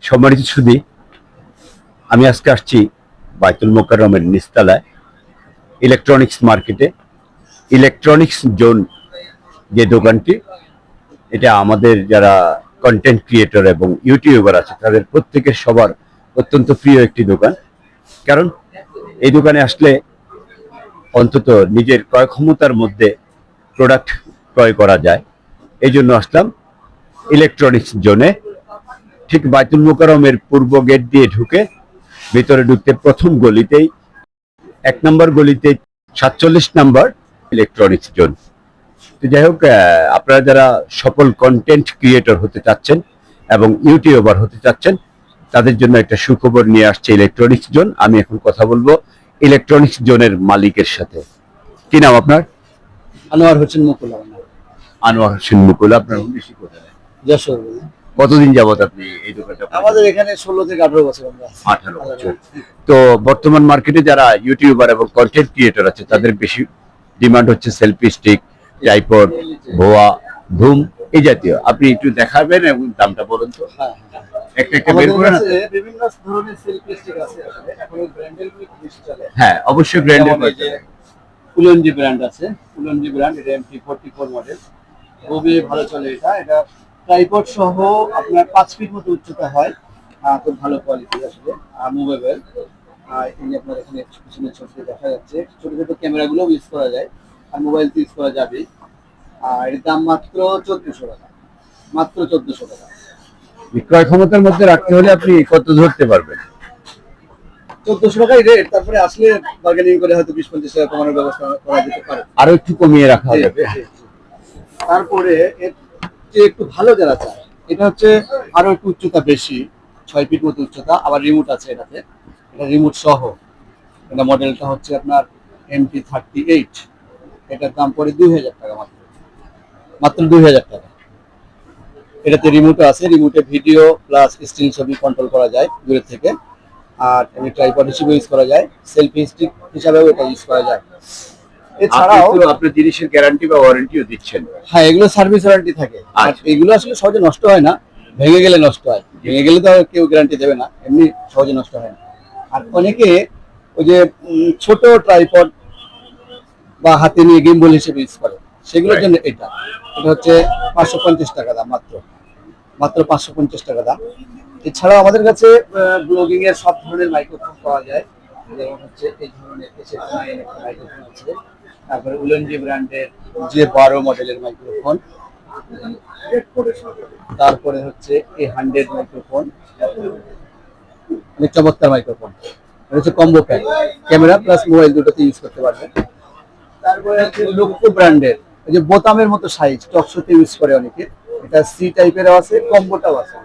সম্মানিত সুধী, আমি আজকে আসছি বায়তুল মোকাররমের নিচতলায় ইলেকট্রনিক্স মার্কেটে। ইলেকট্রনিক্স জোন যে দোকানটি, এটা আমাদের যারা কন্টেন্ট ক্রিয়েটর এবং ইউটিউবার আছে তাদের প্রত্যেকের সবার অত্যন্ত প্রিয় একটি দোকান। কারণ এই দোকানে আসলে অন্তত নিজের ক্রয় ক্ষমতার মধ্যে প্রোডাক্ট ক্রয় করা যায়। এই জন্য আসলাম ইলেকট্রনিক্স জোনে। ঠিক বায়তুল মোকাররমের পূর্ব গেট দিয়ে ঢুকে ভিতরে ঢুকতে প্রথম গলিতেই 1 নম্বর গলিতে 47 নম্বর ইলেকট্রনিক্স জোন। তো যাই হোক, আপনারা যারা সফল কন্টেন্ট ক্রিয়েটর হতে চাচ্ছেন এবং ইউটিউবার হতে চাচ্ছেন তাদের জন্য একটা সুখবর নিয়ে আসছে ইলেকট্রনিক্স জোন। আমি এখন কথা বলবো ইলেকট্রনিক্স জোনের মালিকের সাথে। কি নাম আপনার? আনোয়ার হোসেন মুকুল। আনোয়ার হোসেন মুকুল। আপনার উদ্দেশ্য কোথায়? যশোর। কতদিন যাবত আপনি এই দোকানটা? আমাদের এখানে 16 থেকে 18 বছর। 18 বছর। তো বর্তমান মার্কেটে যারা ইউটিউবার এবং কন্টেন্ট ক্রিয়েটর আছে তাদের বেশি ডিমান্ড হচ্ছে সেলফি স্টিক, ট্রাইপড, ভোয়া, ধুম এই জাতীয়। আপনি একটু দেখাবেন এবং দামটা বলুন তো। একটা একটা বের করে না? বিভিন্ন ধরনের সেলফি স্টিক আছে। এখন ব্র্যান্ডের গুলো বেশি চলে। হ্যাঁ, অবশ্যই ব্র্যান্ডের মধ্যে উলনজি ব্র্যান্ড আছে। উলনজি ব্র্যান্ড, এটা MT44 মডেল, খুবই ভালো চলে। এটা ট্রাইপড সহ আপনার 5 ফিট মতো উচ্চতা হয়। খুব ভালো কোয়ালিটি আসলে, মুভেবল। এই আপনার এখানে পিছনে ছবিতে দেখা যাচ্ছে ছোট ছোট ক্যামেরাগুলো ইউজ করা যায়, আর মোবাইল ইউজ করা যাবে। আর এর দাম মাত্র 1400 টাকা। মাত্র 1400 টাকা। বিক্রয় ক্ষমতার মধ্যে রাখতে হলে আপনি কত ধরতে পারবেন? 1400 টাকাই রেট, তারপরে আসলে বার্গেনিং করে হয়তো 20-50 টাকা কমানোর ব্যবস্থা করা যেতে পারে, আরো একটু কমিয়ে রাখা যাবে। তারপরে এর যে একটু ভালো যারা চায়, এটা হচ্ছে আরো একটু উচ্চতা বেশি, 6 ফিট মতো উচ্চতা, আবার রিমোট আছে এটাতে। এটা রিমোট সহ। এটা মডেলটা হচ্ছে আপনার MT38। এটার দাম পড়ে 2000 টাকা। মাত্র 2000 টাকা। এটাতে রিমোট আছে, রিমোটে ভিডিও প্লাস স্ক্রিন ছবি কন্ট্রোল করা যায় দূরের থেকে। আর এমনি ট্রাইপড হিসেবে ইউজ করা যায়, সেলফি স্টিক হিসাবেও এটা ইউজ করা যায়। এছাড়াও আপনি জিনিসের গ্যারান্টি বা ওয়ারেন্টিও দিচ্ছেন? হ্যাঁ, এগুলো সার্ভিস ওয়ারেন্টি থাকে। আর এগুলো আসলে সহজে নষ্ট হয় না, ভেঙে গেলে নষ্ট হয়। ভেঙে গেলে তো কেউ গ্যারান্টি দেবে না, এমনি সহজে নষ্ট হয় না। আর অনেকে ওই যে ছোট ট্রাইপড বা হাতে নিয়ে গিম্বল হিসেবে ইউজ করে, সেগুলোর জন্য এটা হচ্ছে 550 টাকা দাম। মাত্র 550 টাকা দাম। এছাড়াও আমাদের কাছে ব্লগিং এর সব ধরনের মাইক্রোফোন পাওয়া যায়। যেমন হচ্ছে এই ধরনের SF9 একটা মাইক্রোফোন আছে, তারপরে উলনজি ব্র্যান্ডের J12 মডেলের মাইক্রোফোন, তারপরে হচ্ছে A100 মাইক্রোফোন, অনেক চমৎকার মাইক্রোফোন। এটা হচ্ছে combo pack, camera plus mobile দুটোতে ইউজ করতে পারবেন। তারপরে হচ্ছে লোকো ব্র্যান্ডের এই যে বোতামের মতো সাইজ, টকশোতে ইউজ করে অনেকে। এটা সি টাইপের আছে, কম্বোটাও আছে।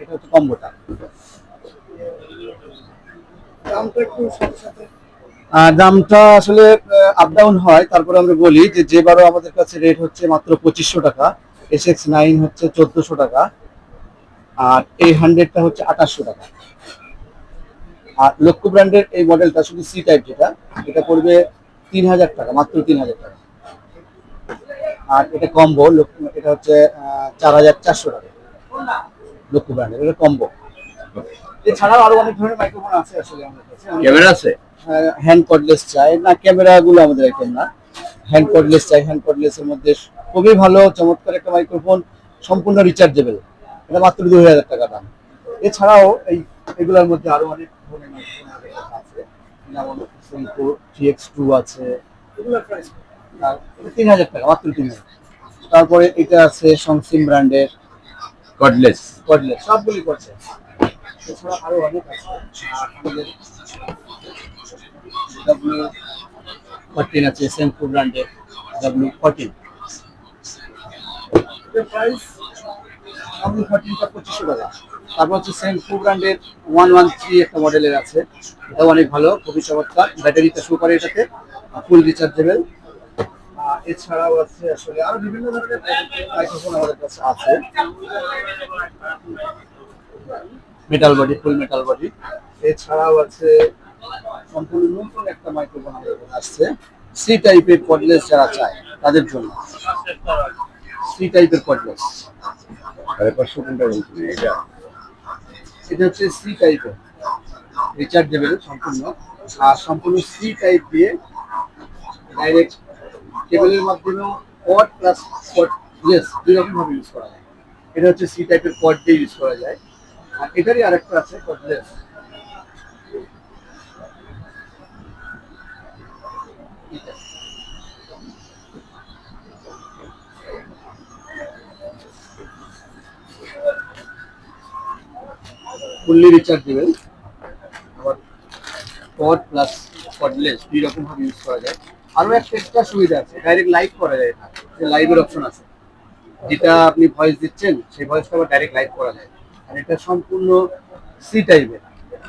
এটা হচ্ছে কম্বোটা। দামটা আসলে আপ ডাউন হয়, তারপরে আমরা বলি যে J12 আমাদের কাছে রেট হচ্ছে মাত্র 2500 টাকা, SX9 হচ্ছে 1400 টাকা, আর A100টা হচ্ছে 2800 টাকা। আর লক্ষ্য ব্র্যান্ডের এই মডেলটা শুধু সি টাইপ, এটা পড়বে 3000 টাকা, মাত্র 3000 টাকা। আর এটা কম্বো, এটা হচ্ছে 4400 টাকা লক্ষ্য ব্র্যান্ডের, এটা কম্বো। এছাড়াও আরো অনেক ধরনের মাইক্রোফোন আছে আসলে আমাদের কাছে। ক্যামেরা আছে? হ্যান্ড কর্ডলেস চাই না, ক্যামেরা গুলো আমাদের আইটেম না। হ্যান্ড কর্ডলেস চাই, হ্যান্ড কর্ডলেস এর মধ্যে খুবই ভালো চমৎকার একটা মাইক্রোফোন, সম্পূর্ণ রিচার্জেবল। এটা মাত্র 2000 টাকা দাম। এছাড়াও এগুলোর মধ্যে আরো অনেক ধরনের মাইক্রোফোন আছে, যেমন Senko TX2 আছে, এগুলোর প্রাইস 3000 টাকা, মাত্র 3000। তারপরে এটা আছে সংসিম ব্র্যান্ডের কর্ডলেস সবগুলি করছে। এছাড়া আরো অনেক আছে। আমাদের W14 আছে, Senko ব্র্যান্ডের W14। প্রাইস W14টা 2500 টাকা। তারপর হচ্ছে Senko ব্র্যান্ডের 113 একটা মডেলের আছে, এটাও অনেক ভালো, খুবই চমৎকার। ব্যাটারিটা শো করে এটাতে, ফুল রিচার্জেবল। এছাড়াও আছে আসলে আরো বিভিন্ন ধরনের মাইক্রোফোন আমাদের কাছে আছে। মেটাল বডি, ফুল মেটাল বডি। এছাড়াও আছে সম্পূর্ণ নতুন একটা মাইক্রোফোন আমাদের কাছে আসছে, সি টাইপের কর্ডলেস যারা চায় তাদের জন্য। সি টাইপের কর্ডলেস। এটা এটা হচ্ছে সি টাইপের রিচার্জেবল সম্পূর্ণ, আর সম্পূর্ণ সি টাইপ দিয়ে ডাইরেক্ট কেবলের মাধ্যমেও কর্ড প্লাস কর্ডলেস দুই রকম ভাবে ইউজ করা যায়। এটা হচ্ছে সি টাইপের কর্ড দিয়ে ইউজ করা যায়, আর এটারই আরেকটা আছে কর্ডলেস। ফুললি রিচার্জেবল, আবার কর্ড প্লাস কর্ডলেস দুই রকম ভাবে ইউজ করা যায়। আরো একটা এক্সট্রা সুবিধা আছে, ডাইরেক্ট লাইভ করা যায়। এটা যে লাইভের অপশন আছে, যেটা আপনি ভয়েস দিচ্ছেন সেই ভয়েসটা আবার ডাইরেক্ট লাইভ করা যায়। আর এটা সম্পূর্ণ সি টাইপের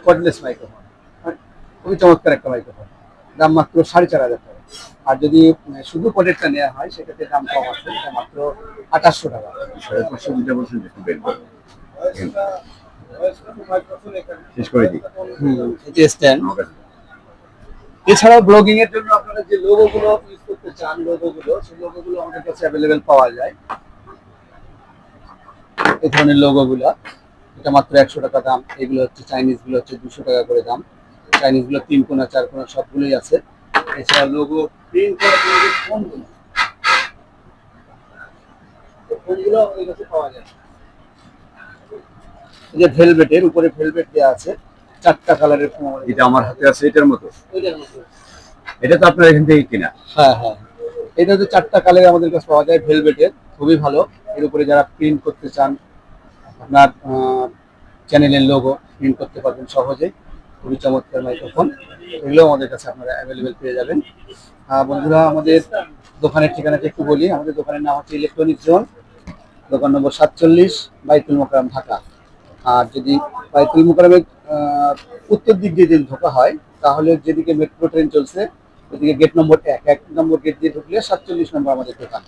কর্ডলেস মাইক্রোফোন, খুবই চমৎকার একটা মাইক্রোফোন। দাম মাত্র 4,500 টাকা। আর যদি শুধু কর্ডেরটা নেওয়া হয় সেক্ষেত্রে দাম কম আছে, এটা মাত্র 2800 টাকা। সুবিধা বলছেন একটু বের করুন। শেষ করে দিই। এই যে স্ট্যান্ড। এছাড়াও ব্লগিং এর জন্য আপনারা যে লোগোগুলো ইউজ করতে চান, সেই লোগোগুলো আমাদের কাছে অ্যাভেলেবেল পাওয়া যায়। এই ধরনের লোগোগুলো, এটা মাত্র 100 টাকা দাম। এগুলো হচ্ছে চাইনিজ গুলো হচ্ছে 200 টাকা করে দাম। চাইনিজ গুলো 3 কোণা 4 কোণা সবগুলোই আছে। এছাড়া লোগো প্রিন্ট করা ফোনগুলো আমাদের কাছে পাওয়া যায়। এই যে ভেলভেটের উপরে ভেলভেট দেওয়া আছে, 4টা কালারের ফোন। এটা আমার হাতে আছে এটার মতো। ওইটার মতো। এটা তো আপনার এখান থেকে কিনা? হ্যাঁ হ্যাঁ, এটা হচ্ছে 4টা কালার আমাদের কাছে পাওয়া যায় ভেলভেটের, খুবই ভালো। এর উপরে যারা প্রিন্ট করতে চান, আপনার চ্যানেলের লোগো প্রিন্ট করতে পারবেন সহজেই। খুবই চমৎকার মাইক্রোফোন, এগুলো আমাদের কাছে আপনারা অ্যাভেলেবেল পেয়ে যাবেন। বন্ধুরা, আমাদের দোকানের ঠিকানাটা একটু বলি। আমাদের দোকানের নাম হচ্ছে ইলেকট্রনিক জোন, দোকান নম্বর 47, বাইতুল মোকাররম, ঢাকা। আর যদি বাইতুল মোকাররমের উত্তর দিক দিয়ে যদি ঢোকা হয়, তাহলে যেদিকে মেট্রো ট্রেন চলছে ওদিকে গেট নম্বর 1 নম্বর গেট দিয়ে ঢুকলে 47 নম্বর আমাদের দোকান।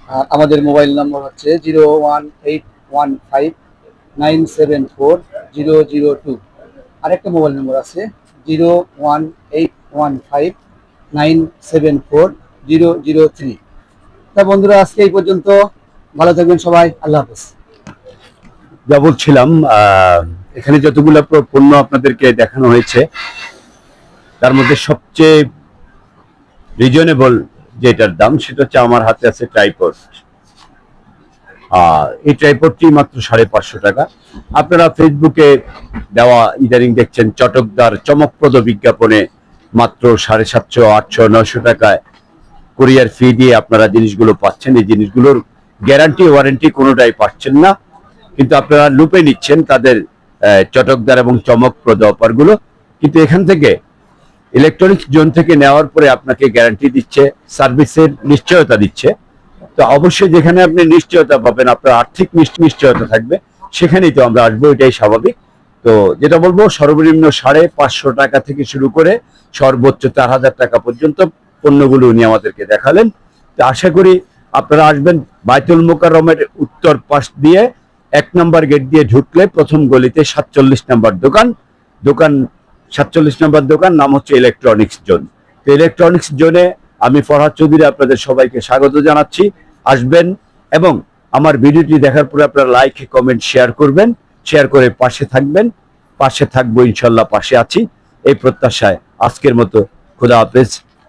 আর আমাদের মোবাইল নম্বর হচ্ছে 01815974002। আরেকটা মোবাইল নম্বর আছে 01815974003। তা বন্ধুরা, আজকে এই পর্যন্ত। ভালো থাকবেন সবাই, আল্লাহ হাফেজ। যা বলছিলাম, এখানে যতগুলো পণ্য আপনাদেরকে দেখানো হয়েছে তার মধ্যে সবচেয়ে রিজনেবল যেটার দাম সেটা হচ্ছে আমার হাতে আছে ট্রাইপড। এই ট্রাইপডটি মাত্র 550 টাকা। আপনারা ফেসবুকে দেওয়া ইদানিং দেখছেন চটকদার চমকপ্রদ বিজ্ঞাপনে মাত্র 750, 800, 900 টাকায় কুরিয়ার ফি দিয়ে আপনারা জিনিসগুলো পাচ্ছেন। এই জিনিসগুলোর গ্যারান্টি ওয়ারেন্টি কোনোটাই পাচ্ছেন না, কিন্তু আপনারা লুপে নিচ্ছেন তাদের চটকদার এবং চমকপ্রদ অফারগুলো। কিন্তু এখান থেকে ইলেকট্রনিক্স জোন থেকে নেওয়ার পরে আপনাকে গ্যারান্টি দিচ্ছে, সার্ভিসের নিশ্চয়তা দিচ্ছে। তো অবশ্যই যেখানে আপনি নিশ্চয়তা পাবেন, আপনার আর্থিক নিশ্চয়তা থাকবে, সেখানেই তো আমরা আসবো, এটাই স্বাভাবিক। তো যেটা বলবো, সর্বনিম্ন 550 টাকা থেকে শুরু করে সর্বোচ্চ 4000 টাকা পর্যন্ত পণ্যগুলো উনি আমাদেরকে দেখালেন। তো আশা করি আপনারা আসবেন। বাইতুল মোকাররমের উত্তর পাশ দিয়ে 1 নম্বর গেট দিয়ে ঢুকলে প্রথম গলিতে 47 নম্বর দোকান। 47 নম্বর দোকান, নাম হচ্ছে ইলেকট্রনিক্স জোন। তো ইলেকট্রনিক্স জোনে আমি ফরহাদ চৌধুরী আপনাদের সবাইকে স্বাগত জানাচ্ছি। আসবেন এবং আমার ভিডিওটি দেখার পরে আপনারা লাইক, কমেন্ট, শেয়ার করবেন। শেয়ার করে পাশে থাকবেন। পাশে থাকবো ইনশাল্লাহ, পাশে আছি এই প্রত্যাশায়। আজকের মতো খোদা হাফেজ।